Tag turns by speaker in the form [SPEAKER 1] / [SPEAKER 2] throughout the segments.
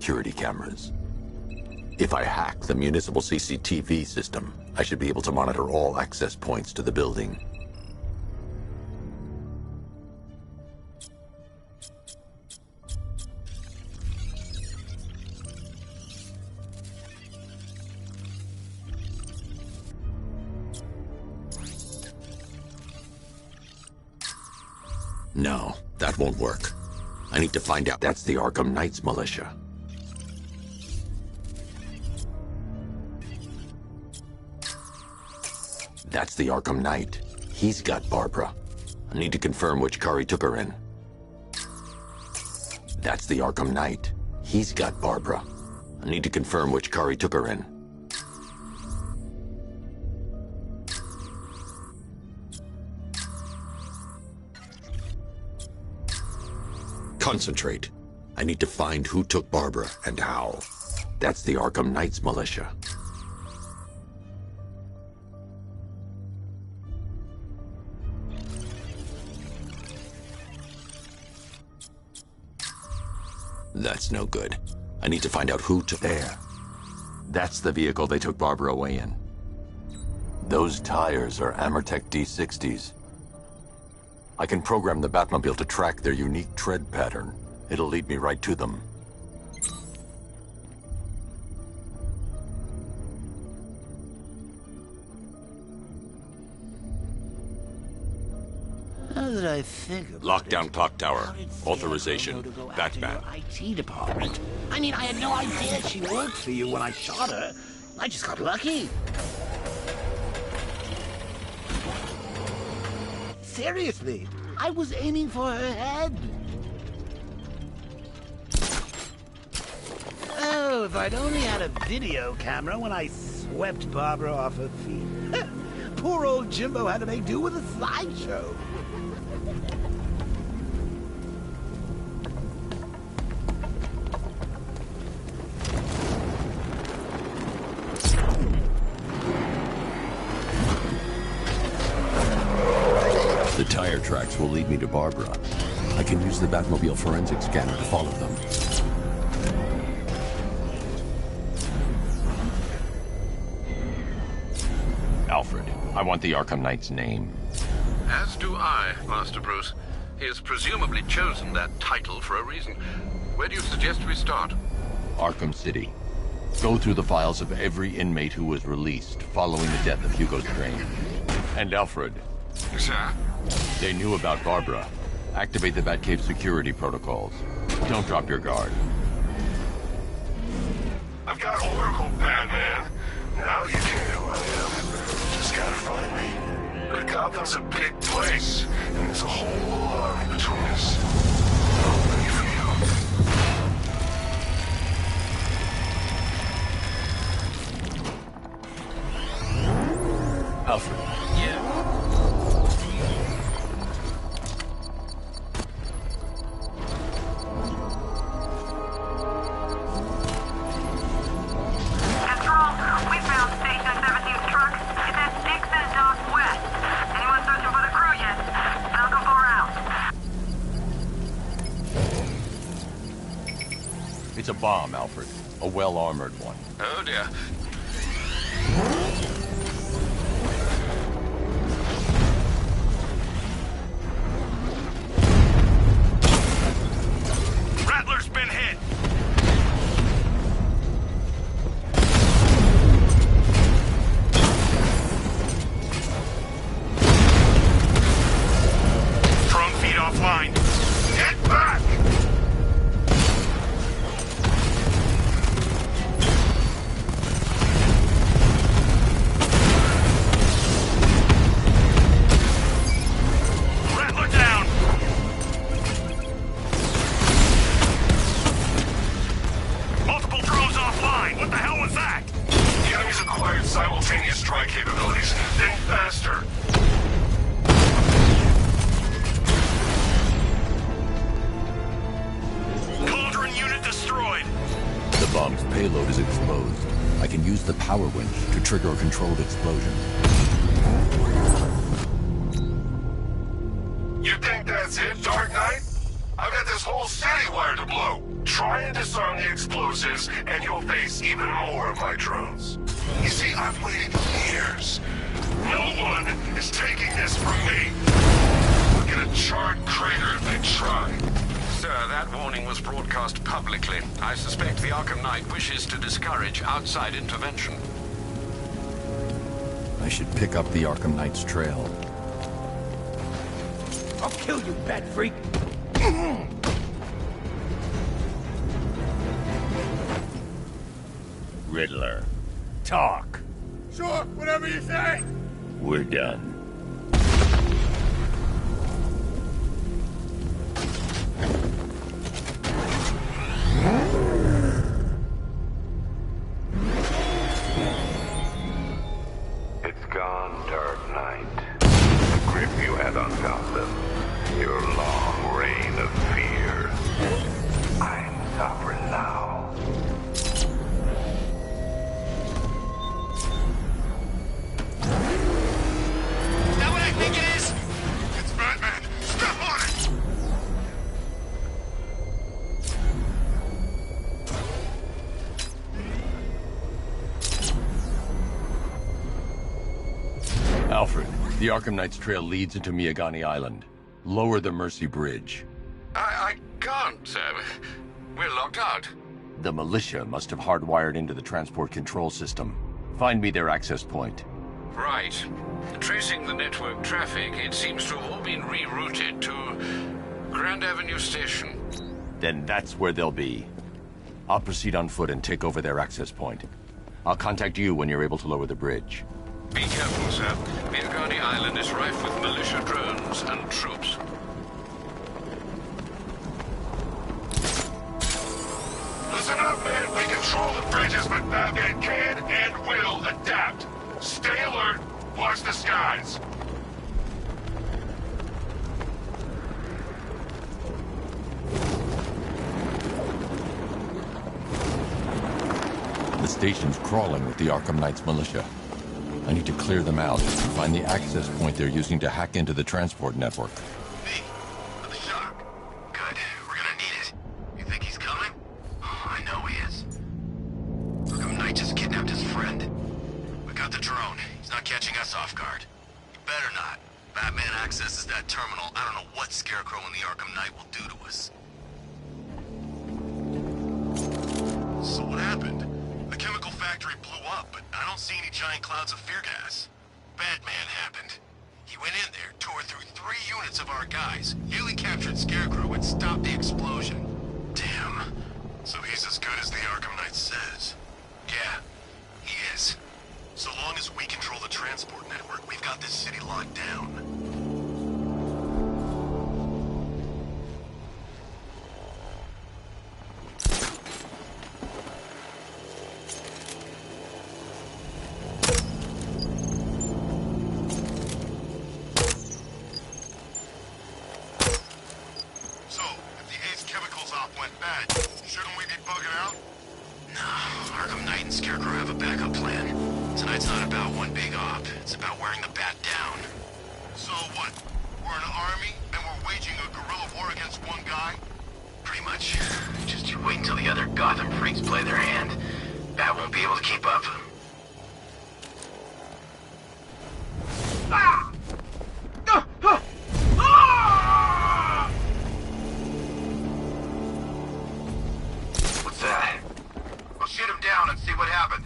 [SPEAKER 1] security cameras. If I hack the municipal CCTV system, I should be able to monitor all access points to the building. No, that won't work. I need to find out. That's the Arkham Knight's militia. That's the Arkham Knight. He's got Barbara. I need to confirm which car he took her in. That's the Arkham Knight. He's got Barbara. I need to confirm which car he took her in. Concentrate. I need to find who took Barbara and how. That's the Arkham Knight's militia. That's no good. I need to find out who took there. That's the vehicle they took Barbara away in. Those tires are Amertech D60s. I can program the Batmobile to track their unique tread pattern. It'll lead me right to them.
[SPEAKER 2] Now that I think about
[SPEAKER 1] Lockdown
[SPEAKER 2] it,
[SPEAKER 1] clock tower.
[SPEAKER 2] how did
[SPEAKER 1] Authorization.
[SPEAKER 2] Theodore go
[SPEAKER 1] Batman.
[SPEAKER 2] after your IT department. I mean, I had no idea she worked for you when I shot her. I just got lucky. Seriously, I was aiming for her head. Oh, if I'd only had a video camera when I swept Barbara off her feet. Poor old Jimbo had to make do with a slideshow.
[SPEAKER 1] The tire tracks will lead me to Barbara. I can use the Batmobile forensic scanner to follow them. Alfred, I want the Arkham Knight's name.
[SPEAKER 3] As do I, Master Bruce. He has presumably chosen that title for a reason. Where do you suggest we start?
[SPEAKER 1] Arkham City. Go through the files of every inmate who was released following the death of Hugo Strange. And Alfred.
[SPEAKER 3] Sir?
[SPEAKER 1] They knew about Barbara. Activate the Batcave security protocols. Don't drop your guard.
[SPEAKER 4] I've got Oracle, Batman. Now you can know who I am. Just gotta find me. But Gotham's a big place, and there's a whole army between us. I'm ready for you.
[SPEAKER 1] Alfred.
[SPEAKER 3] Yeah.
[SPEAKER 1] It's a bomb, Alfred. A well-armored one.
[SPEAKER 3] Oh dear.
[SPEAKER 4] Rattler's been hit. Drone feed offline. Get back! Simultaneous strike capabilities, then faster. Cauldron unit destroyed.
[SPEAKER 1] The bomb's payload is exposed. I can use the power winch to trigger a controlled explosion.
[SPEAKER 4] You think that's it, Dark Knight? I've got this whole city wired to blow. Try and disarm the explosives, and you'll face even more of my drones. You see, I've waited years. No one is taking this from me. We'll get a charred crater if they try.
[SPEAKER 3] Sir, that warning was broadcast publicly. I suspect the Arkham Knight wishes to discourage outside intervention.
[SPEAKER 1] I should pick up the Arkham Knight's trail.
[SPEAKER 2] I'll kill you, bat freak!
[SPEAKER 5] Riddler.
[SPEAKER 2] Talk.
[SPEAKER 5] Sure, whatever you say. We're done.
[SPEAKER 4] It's gone, Dark Knight. The grip you had on Gotham. Your long reign of fear. I'm sovereign now.
[SPEAKER 5] Is that what I think it is? It's Batman! Step on it!
[SPEAKER 1] Alfred, the Arkham Knight's trail leads into Miagani Island. Lower the Mercy Bridge.
[SPEAKER 3] I can't, sir. We're locked out.
[SPEAKER 1] The militia must have hardwired into the transport control system. Find me their access point.
[SPEAKER 3] Right. Tracing the network traffic, it seems to have all been rerouted to Grand Avenue Station.
[SPEAKER 1] Then that's where they'll be. I'll proceed on foot and take over their access point. I'll contact you when you're able to lower the bridge.
[SPEAKER 3] Be careful, sir. Miagani Island is rife with militia drones and troops.
[SPEAKER 4] Listen up, man. We control the bridges, but Batman can and will adapt. Stay alert. Watch the skies.
[SPEAKER 1] The station's crawling with the Arkham Knight's militia. I need to clear them out and find the access point they're using to hack into the transport network.
[SPEAKER 6] Me? For the shock. Good. We're gonna need it. You think he's coming? Oh, I know he is. Arkham Knight just kidnapped his friend. We got the drone. He's not catching us off guard. He better not. Batman accesses that terminal. I don't know what Scarecrow and the Arkham Knight will do to us. So what happened? The chemical factory blew up, but I don't see any giant clouds of fear gas. Batman happened. He went in there, tore through 3 units of our guys, nearly captured Scarecrow, and stopped the explosion. Damn. So he's as good as the Arkham Knight says. Yeah, he is. So long as we control the transport network, we've got this city locked down. So, if the Ace chemicals op went bad, shouldn't we be bugging out? No, Arkham Knight and Scarecrow have a backup plan. Tonight's not about one big op. It's about wearing the bat down. So what? We're an army, and we're waging a guerrilla war against one guy? Pretty much. Just you wait until the other Gotham freaks play their hand. Bat won't be able to keep up. Ah! What's that? We'll shoot him down and see what happened.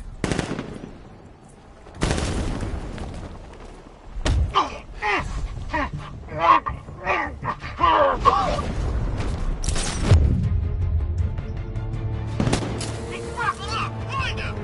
[SPEAKER 6] He's ruffled up! Find him!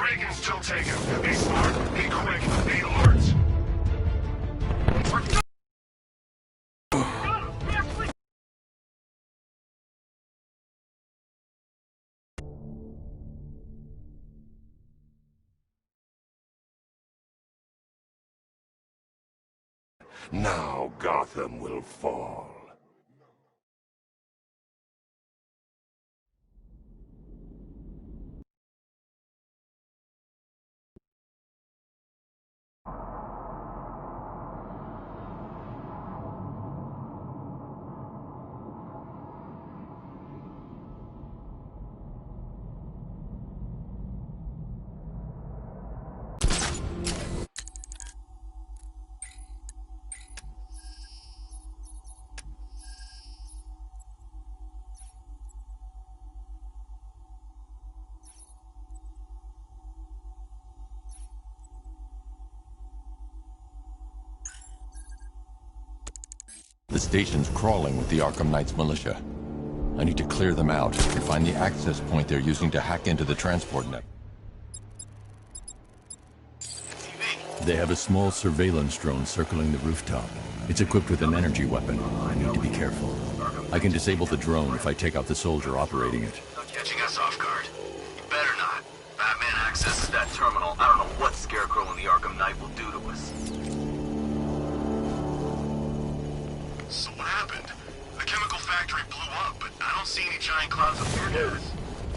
[SPEAKER 4] Craig can still take him. Be smart, be quick, be alert. Now Gotham will fall.
[SPEAKER 1] The station's crawling with the Arkham Knight's militia. I need to clear them out and find the access point they're using to hack into the transport net. They have a small surveillance drone circling the rooftop. It's equipped with an energy weapon. I need to be careful. I can disable the drone if I take out the soldier operating it.
[SPEAKER 6] Catching us off guard. You better not. Batman accesses that terminal. I don't know what Scarecrow and the Arkham Knight will do to us. So what happened? The chemical factory blew up, but I don't see any giant clouds of fear gas.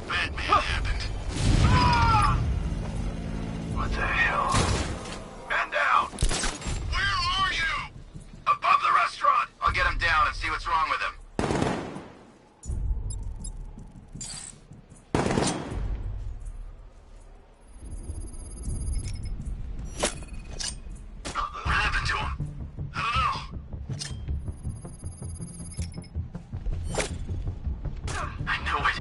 [SPEAKER 6] Batman happened. What the hell? Man down! Where are you? Above the restaurant! I'll get him down and see what's wrong with him. What happened to him? I don't know. I knew it.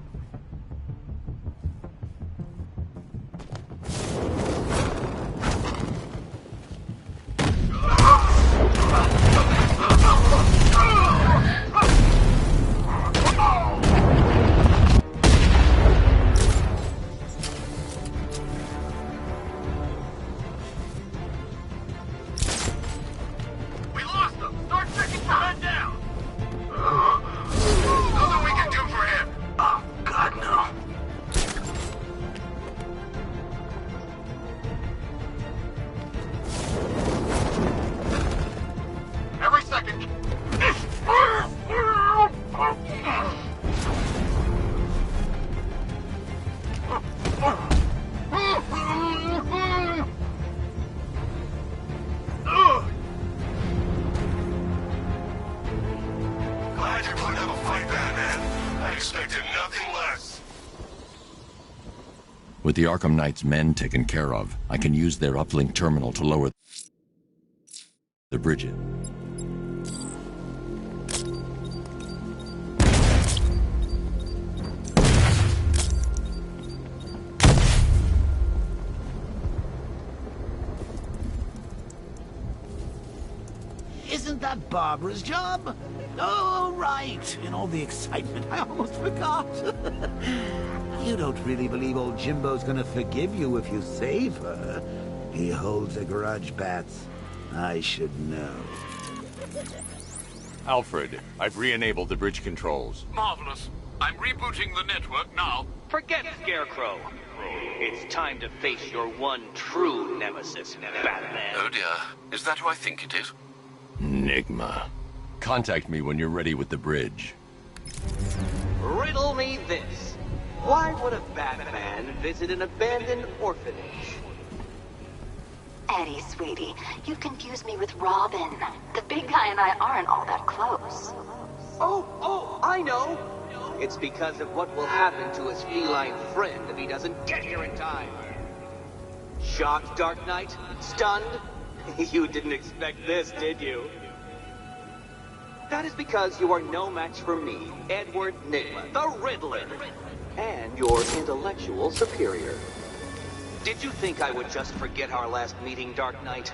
[SPEAKER 6] We lost them! Start checking for men down! Nothing we can do for him! Oh, God, no. Every second. Glad you're putting up a fight, Batman. I expected nothing less.
[SPEAKER 1] With the Arkham Knight's men taken care of, I can use their uplink terminal to lower the bridge.
[SPEAKER 2] Isn't that Barbara's job? Oh, right. In all the excitement, I almost forgot. You don't really believe old Jimbo's gonna forgive you if you save her. He holds a grudge, Bats. I should know.
[SPEAKER 1] Alfred, I've re-enabled the bridge controls.
[SPEAKER 3] Marvelous. I'm rebooting the network now.
[SPEAKER 7] Forget Scarecrow. It's time to face your one true nemesis, Batman.
[SPEAKER 3] Oh dear. Is that who I think it is?
[SPEAKER 1] Enigma. Contact me when you're ready with the bridge.
[SPEAKER 7] Riddle me this. Why would a Batman visit an abandoned orphanage?
[SPEAKER 8] Eddie, sweetie, you confuse me with Robin. The big guy and I aren't all that close.
[SPEAKER 7] Oh, I know. It's because of what will happen to his feline friend if he doesn't get here in time. Shocked, Dark Knight? Stunned? You didn't expect this, did you? That is because you are no match for me, Edward Nigma, the Riddler, and your intellectual superior. Did you think I would just forget our last meeting, Dark Knight?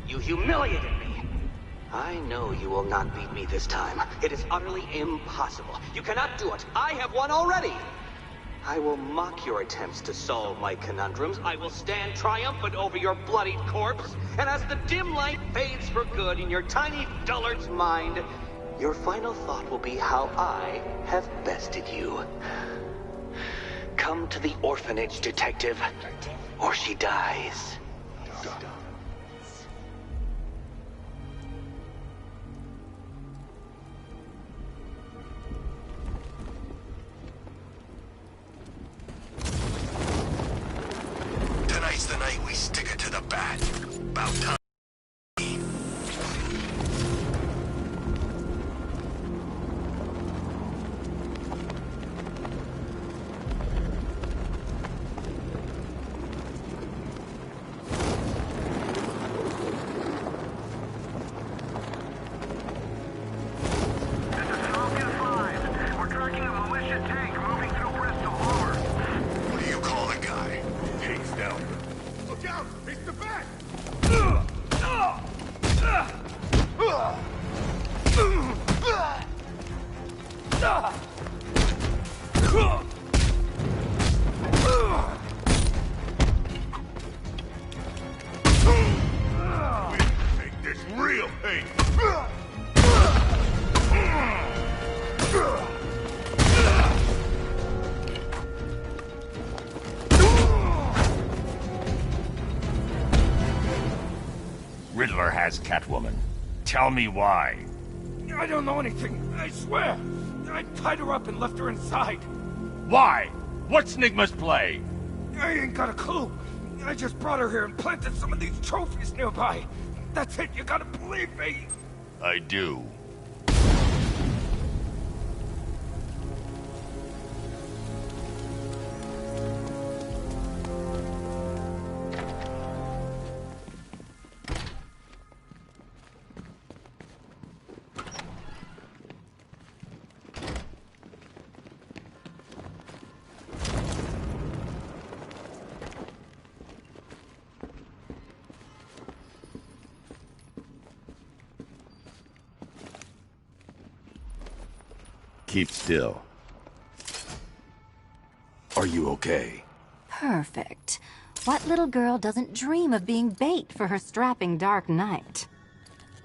[SPEAKER 7] You humiliated me. I know you will not beat me this time. It is utterly impossible. You cannot do it. I have won already. I will mock your attempts to solve my conundrums. I will stand triumphant over your bloodied corpse. And as the dim light fades for good in your tiny dullard's mind, your final thought will be how I have bested you. Come to the orphanage, detective, or she dies.
[SPEAKER 6] Tonight's the night we stick it to the bat. About time.
[SPEAKER 9] Riddler has Catwoman. Tell me why.
[SPEAKER 5] I don't know anything, I swear. I tied her up and left her inside.
[SPEAKER 9] Why? What's Nigma's play?
[SPEAKER 5] I ain't got a clue. I just brought her here and planted some of these trophies nearby. That's it, you gotta believe me.
[SPEAKER 9] I do.
[SPEAKER 1] Keep still. Are you okay?
[SPEAKER 8] Perfect. What little girl doesn't dream of being bait for her strapping Dark Knight?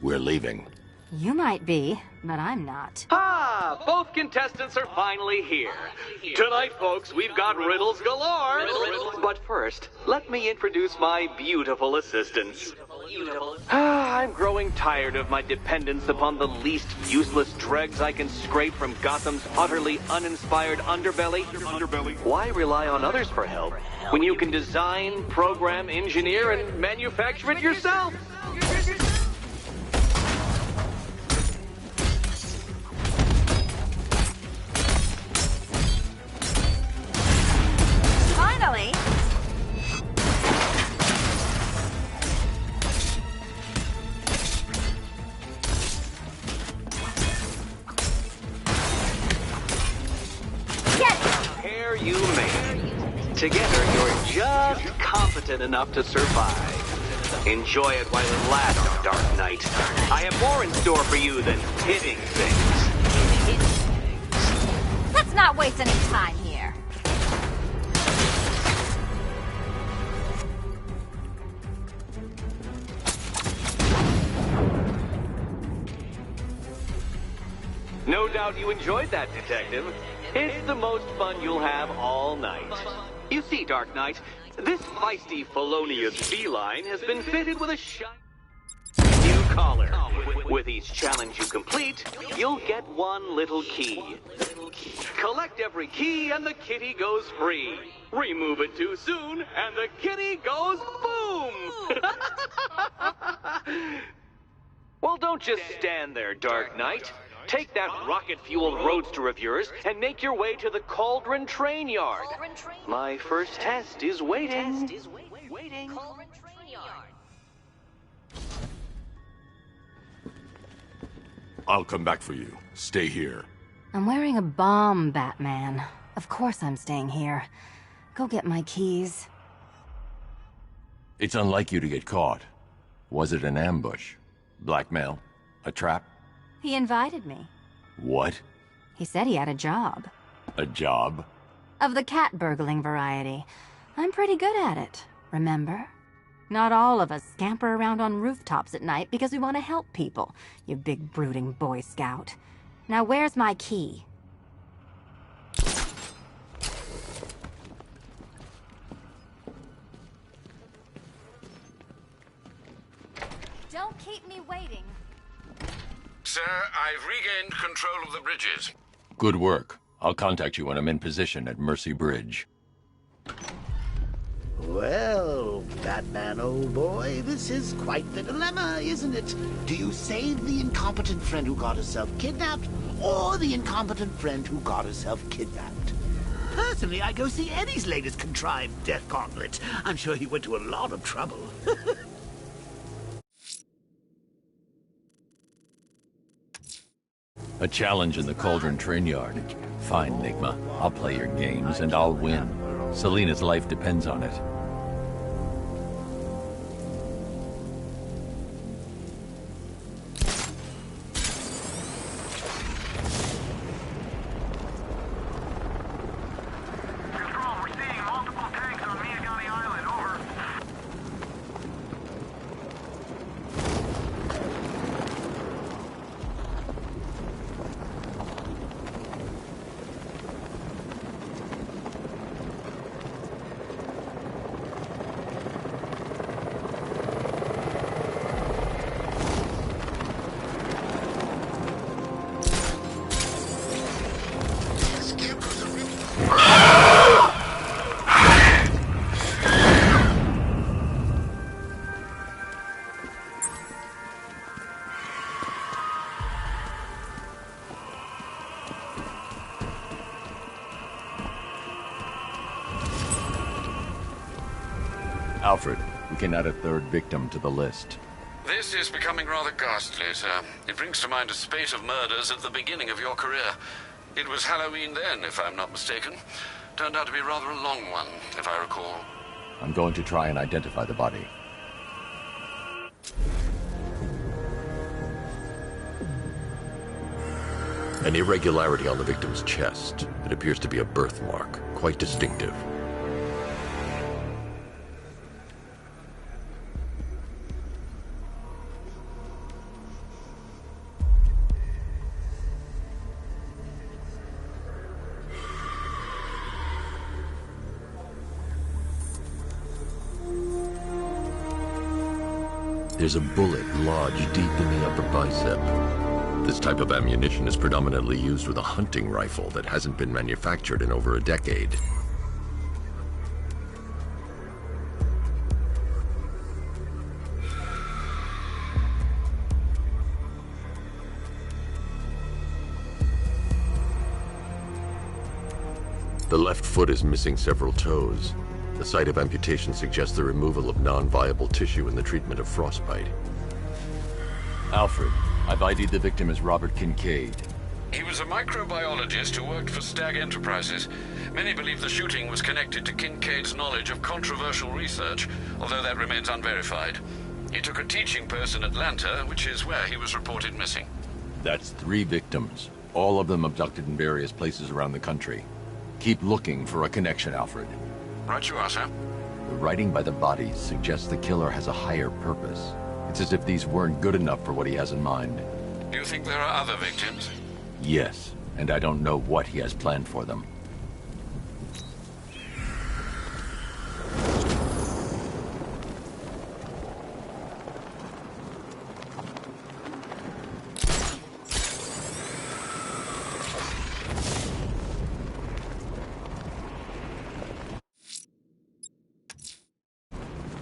[SPEAKER 1] We're leaving.
[SPEAKER 8] You might be, but I'm not.
[SPEAKER 7] Ah, both contestants are finally here. Tonight, folks, we've got riddles galore. But first, let me introduce my beautiful assistants. I'm growing tired of my dependence upon the least useless dregs I can scrape from Gotham's utterly uninspired underbelly. Why rely on others for help when you can design, program, engineer, and manufacture it yourself?
[SPEAKER 8] Finally!
[SPEAKER 7] Pair you made. Together, you're just competent enough to survive. Enjoy it while it lasts, Dark Knight. I have more in store for you than hitting things.
[SPEAKER 8] Let's not waste any time here.
[SPEAKER 7] No doubt you enjoyed that, Detective. It's the most fun you'll have all night. You see, Dark Knight, this feisty felonious feline has been fitted with a shiny new collar. With each challenge you complete, you'll get one little key. Collect every key and the kitty goes free. Remove it too soon and the kitty goes boom! Well, don't just stand there, Dark Knight. Take that rocket-fueled roadster of yours and make your way to the Cauldron Train Yard. My first test is waiting.
[SPEAKER 1] I'll come back for you. Stay here.
[SPEAKER 8] I'm wearing a bomb, Batman. Of course I'm staying here. Go get my keys.
[SPEAKER 1] It's unlike you to get caught. Was it an ambush? Blackmail? A trap?
[SPEAKER 8] He invited me.
[SPEAKER 1] What?
[SPEAKER 8] He said he had a job.
[SPEAKER 1] A job?
[SPEAKER 8] Of the cat burgling variety. I'm pretty good at it, remember? Not all of us scamper around on rooftops at night because we want to help people, you big brooding Boy Scout. Now where's my key? Don't keep me waiting.
[SPEAKER 3] Sir, I've regained control of the bridges.
[SPEAKER 1] Good work. I'll contact you when I'm in position at Mercy Bridge.
[SPEAKER 2] Well, Batman, old boy, this is quite the dilemma, isn't it? Do you save the incompetent friend who got herself kidnapped, or the incompetent friend who got herself kidnapped? Personally, I go see Eddie's latest contrived death gauntlet. I'm sure he went to a lot of trouble.
[SPEAKER 1] A challenge in the Cauldron train yard. Fine, Nigma. I'll play your games, and I'll win. Selena's life depends on it. Alfred, we can add a third victim to the list.
[SPEAKER 3] This is becoming rather ghastly, sir. It brings to mind a spate of murders at the beginning of your career. It was Halloween then, if I'm not mistaken. Turned out to be rather a long one, if I recall.
[SPEAKER 1] I'm going to try and identify the body. An irregularity on the victim's chest. It appears to be a birthmark, quite distinctive. There's a bullet lodged deep in the upper bicep. This type of ammunition is predominantly used with a hunting rifle that hasn't been manufactured in over a decade. The left foot is missing several toes. The site of amputation suggests the removal of non-viable tissue in the treatment of frostbite. Alfred, I've ID'd the victim as Robert Kincaid.
[SPEAKER 3] He was a microbiologist who worked for Stag Enterprises. Many believe the shooting was connected to Kincaid's knowledge of controversial research, although that remains unverified. He took a teaching post in Atlanta, which is where he was reported missing.
[SPEAKER 1] That's 3 victims, all of them abducted in various places around the country. Keep looking for a connection, Alfred.
[SPEAKER 3] Right you are, sir.
[SPEAKER 1] The writing by the bodies suggests the killer has a higher purpose. It's as if these weren't good enough for what he has in mind.
[SPEAKER 3] Do you think there are other victims?
[SPEAKER 1] Yes, and I don't know what he has planned for them.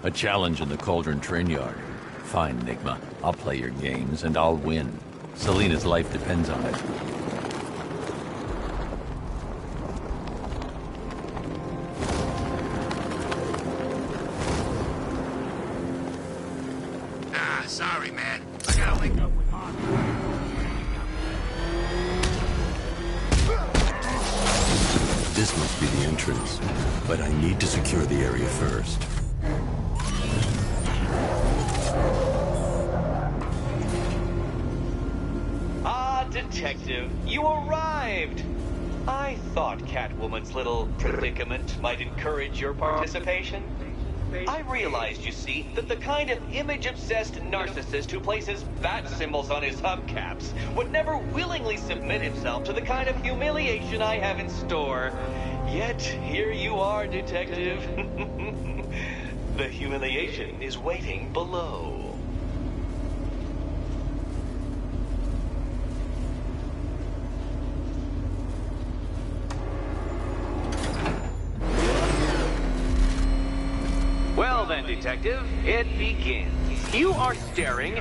[SPEAKER 1] A challenge in the Cauldron train yard. Fine, Nigma. I'll play your games, and I'll win. Selena's life depends on it.
[SPEAKER 6] Sorry, man. I gotta link up with ARKHAM.
[SPEAKER 1] This must be the entrance, but I need to secure the area first.
[SPEAKER 7] Ah, Detective, you arrived! I thought Catwoman's little predicament might encourage your participation. I realized, you see, that the kind of image-obsessed narcissist who places bat symbols on his hubcaps would never willingly submit himself to the kind of humiliation I have in store. Yet, here you are, Detective. The humiliation is waiting below. Well then, Detective, it begins. You are staring,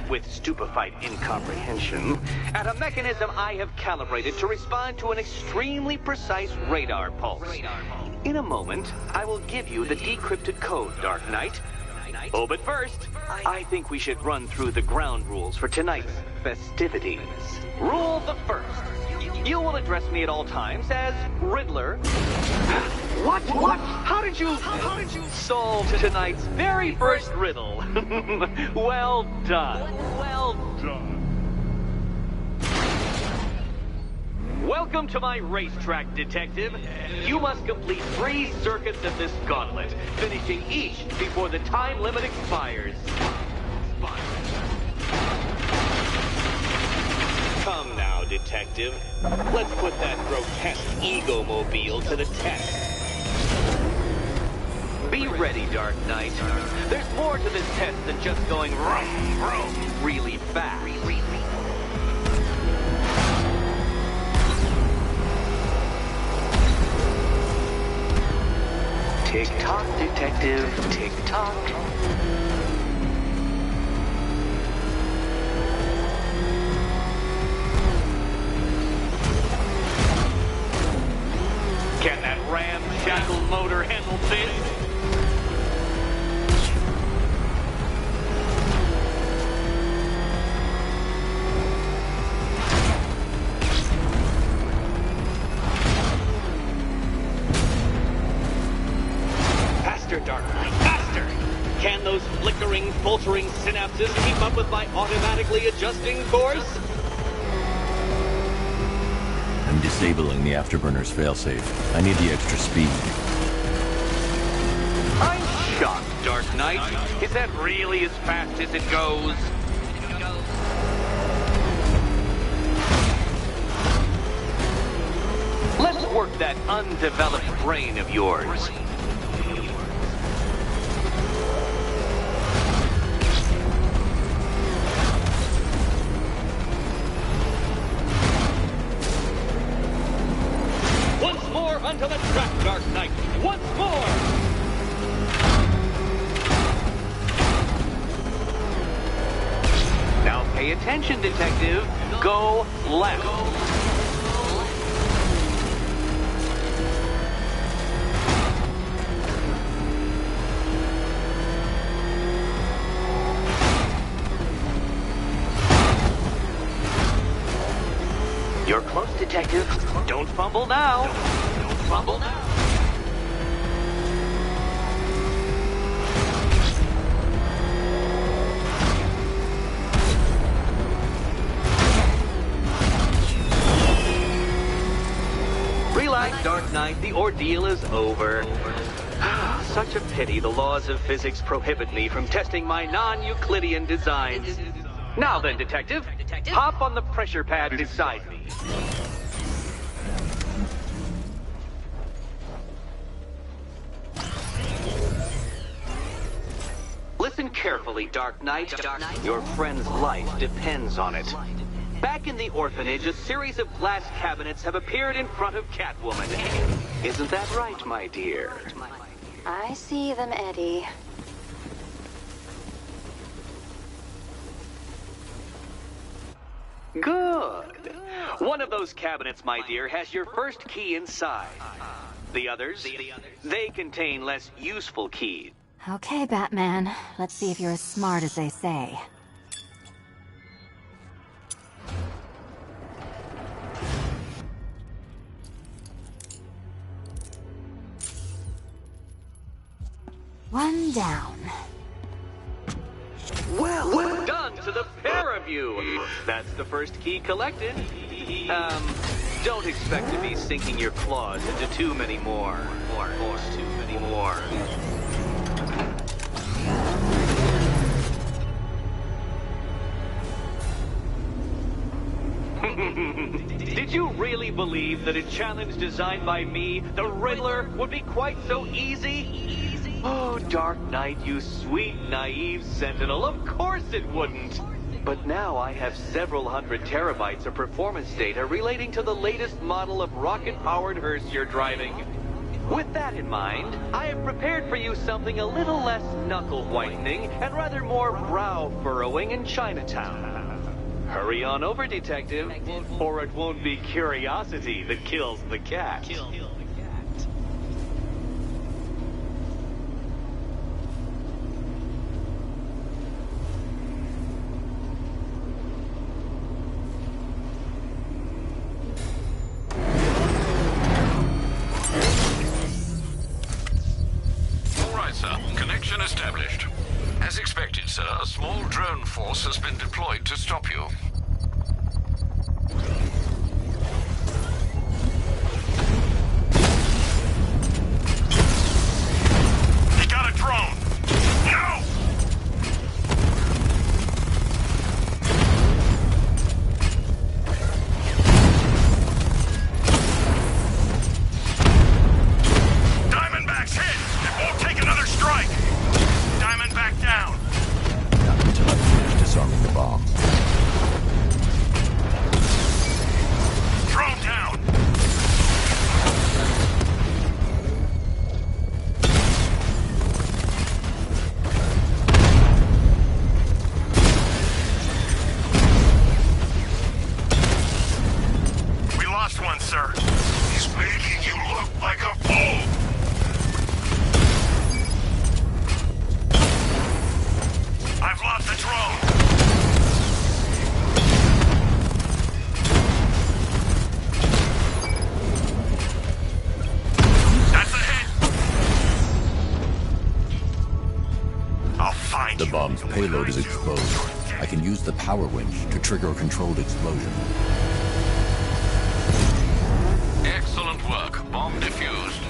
[SPEAKER 7] with stupefied incomprehension, at a mechanism I have calibrated to respond to an extremely precise radar pulse. In a moment, I will give you the decrypted code, Dark Knight. Oh, but first, I think we should run through the ground rules for tonight's festivities. Rule the first. You will address me at all times as Riddler. What? How did you solve tonight's very first riddle? Well done. Well done. Welcome to my racetrack, Detective. You must complete 3 circuits of this gauntlet, finishing each before the time limit expires. Come now, Detective. Let's put that grotesque ego-mobile to the test. Be ready, Dark Knight. There's more to this test than just going really fast. Tick-tock, Detective. Tick-tock. Can that ramshackle motor handle this? Faster, Dark Knight, faster! Can those flickering, faltering synapses keep up with my automatically adjusting course?
[SPEAKER 1] I'm disabling the afterburner's failsafe. I need the extra speed.
[SPEAKER 7] I'm shocked, Dark Knight. Is that really as fast as it goes? Let's work that undeveloped brain of yours. Onto the track, Dark Knight! Once more! Now pay attention, Detective. Go left. You're close, Detective. Don't fumble now. Fumble now. Relax, Dark Knight. The ordeal is over. Such a pity the laws of physics prohibit me from testing my non-Euclidean designs. Now then, Detective, hop on the pressure pad beside me. Listen carefully, Dark Knight. Your friend's life depends on it. Back in the orphanage, a series of glass cabinets have appeared in front of Catwoman. Isn't that right, my dear?
[SPEAKER 8] I see them, Eddie.
[SPEAKER 7] Good. One of those cabinets, my dear, has your first key inside. The others, they contain less useful keys.
[SPEAKER 8] Okay, Batman. Let's see if you're as smart as they say. One down.
[SPEAKER 7] Well done to the pair of you. That's the first key collected. Don't expect to be sinking your claws into too many more. Too many more. Did you really believe that a challenge designed by me, the Riddler, would be quite so easy? Oh, Dark Knight, you sweet, naive sentinel, of course it wouldn't. But now I have several hundred terabytes of performance data relating to the latest model of rocket-powered hearse you're driving. With that in mind, I have prepared for you something a little less knuckle-whitening and rather more brow-furrowing in Chinatown. Hurry on over, detective, or it won't be curiosity that kills the cat.
[SPEAKER 3] All right, sir. Connection established. As expected, sir, a small drone force has been deployed to stop you.
[SPEAKER 6] He got a drone! No! Diamondback's hit! It won't take another strike! Diamondback down!
[SPEAKER 1] Not until I finish disarming the bomb.
[SPEAKER 6] Drone down! We lost one, sir. He's making you look like a fool! I've lost the drone! That's a hit! I'll find
[SPEAKER 1] The
[SPEAKER 6] you.
[SPEAKER 1] bomb's payload is exposed. I can use the power winch to trigger a controlled explosion.
[SPEAKER 3] Excellent work. Bomb defused.